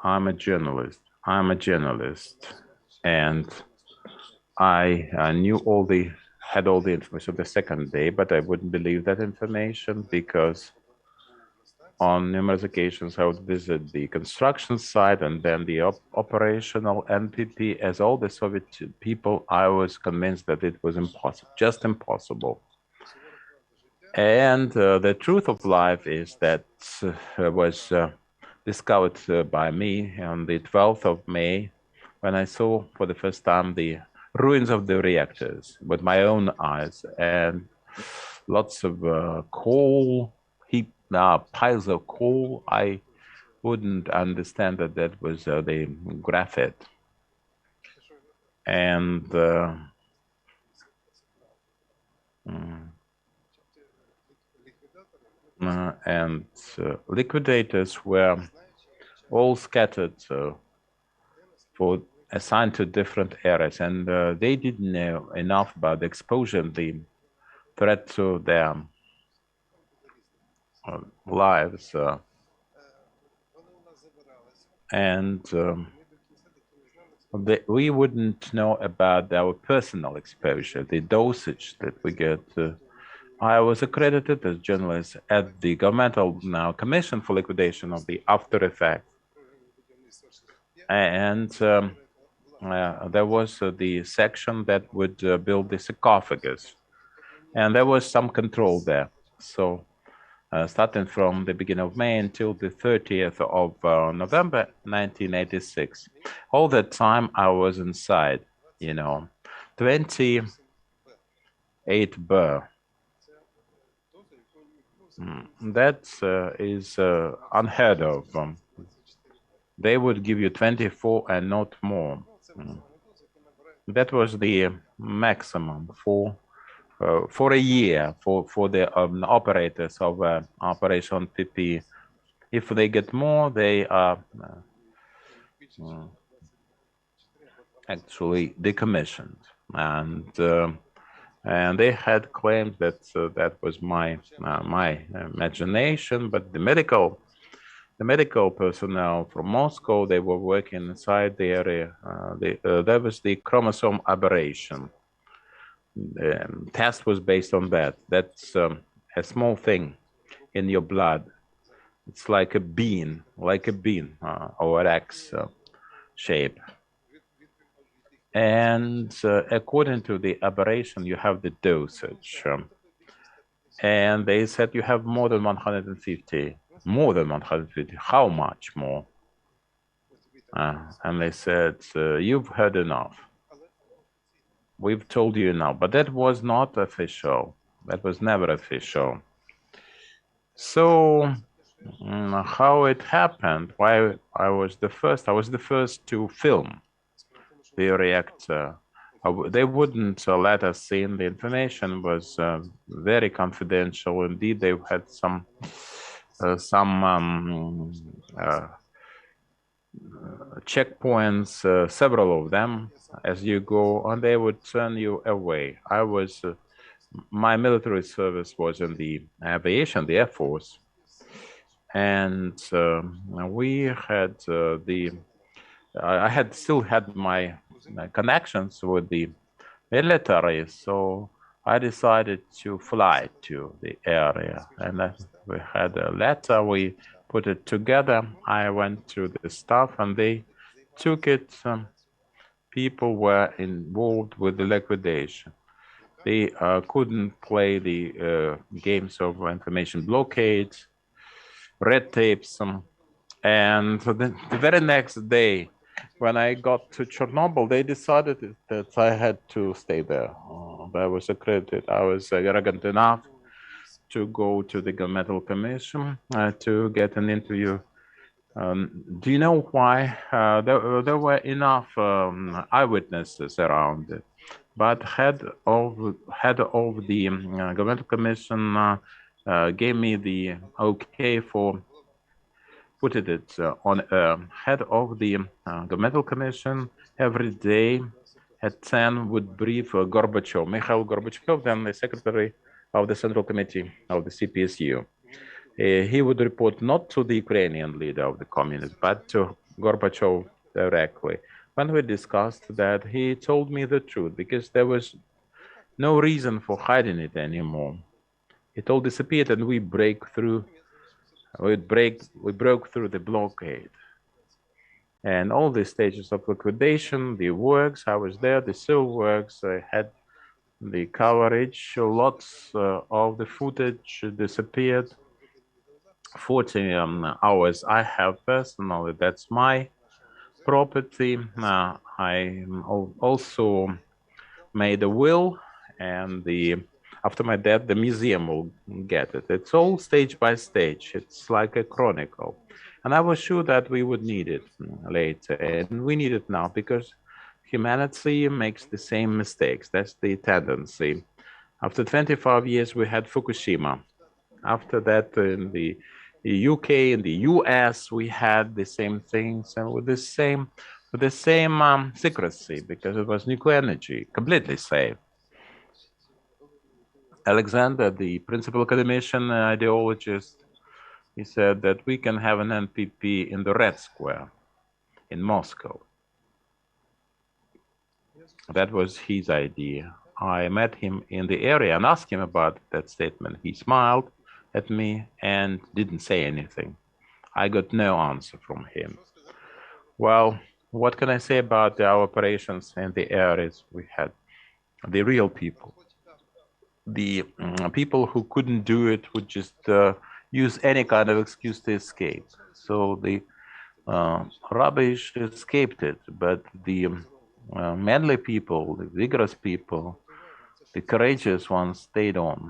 I'm a journalist. And I had all the information the second day, but I wouldn't believe that information because on numerous occasions I would visit the construction site and then the operational NPP. As all the Soviet people, I was convinced that it was impossible, just impossible. And the truth of life is that was discovered by me on the 12th of May when I saw for the first time the ruins of the reactors with my own eyes, and lots of coal, piles of coal. I wouldn't understand that that was the graphite. And liquidators were all scattered for assigned to different areas, and they didn't know enough about the exposure and the threat to their lives. We wouldn't know about our personal exposure, the dosage that we get. I was accredited as journalist at the governmental commission for liquidation of the after effects. And there was the section that would build the sarcophagus. And there was some control there. So starting from the beginning of May until the 30th of November 1986. All that time I was inside, 28 bar. That is unheard of. They would give you 24 and not more. That was the maximum for a year for the operators of Operation PP. If they get more, they are actually decommissioned, and they had claimed that that was my imagination, but the medical personnel from Moscow, they were working inside the area. There was the chromosome aberration. The test was based on that. That's a small thing in your blood. It's like a bean, or an X shape. And according to the aberration, you have the dosage. And they said you have more than 150. More than 150. How much more? And they said, you've heard enough. We've told you enough. But that was not official. That was never official. So how it happened, why I was the first to film the reactor. They wouldn't let us in. The information was very confidential. Indeed, they had some checkpoints, several of them, as you go, and they would turn you away. My military service was in the aviation, the Air Force, and we had I still had my connections with the military, so I decided to fly to the area, and we had a letter, we put it together. I went to the staff and they took it. People were involved with the liquidation. They couldn't play the games of information blockades, red tapes, and the very next day, when I got to Chernobyl, they decided that I had to stay there. I was accredited. I was arrogant enough to go to the governmental commission to get an interview. Do you know why? There were enough eyewitnesses around it, but head of the governmental commission gave me the okay for putting it on head of the governmental commission. Every day at 10 would brief Gorbachev, Mikhail Gorbachev, then the secretary of the Central Committee of the CPSU. He would report not to the Ukrainian leader of the communists, but to Gorbachev directly. When we discussed that, he told me the truth because there was no reason for hiding it anymore. It all disappeared, and we broke through the blockade. And all the stages of liquidation, the works, I was there, the civil works, I had the coverage, lots of the footage disappeared. 40 hours I have personally, that's my property. I also made a will, and after my death, the museum will get it. It's all stage by stage. It's like a chronicle. And I was sure that we would need it later, and we need it now because humanity makes the same mistakes. That's the tendency. After 25 years, we had Fukushima. After that, in the UK and the US, we had the same things, and with the same secrecy, because it was nuclear energy, completely safe. Alexander, the principal academician ideologist, he said that we can have an NPP in the Red Square in Moscow. That was his idea. I met him in the area and asked him about that statement. He smiled at me and didn't say anything. I got no answer from him. Well, what can I say about our operations and the areas we had? The real people. The people who couldn't do it would just use any kind of excuse to escape. So the rubbish escaped it, but the manly people, the vigorous people, the courageous ones stayed on.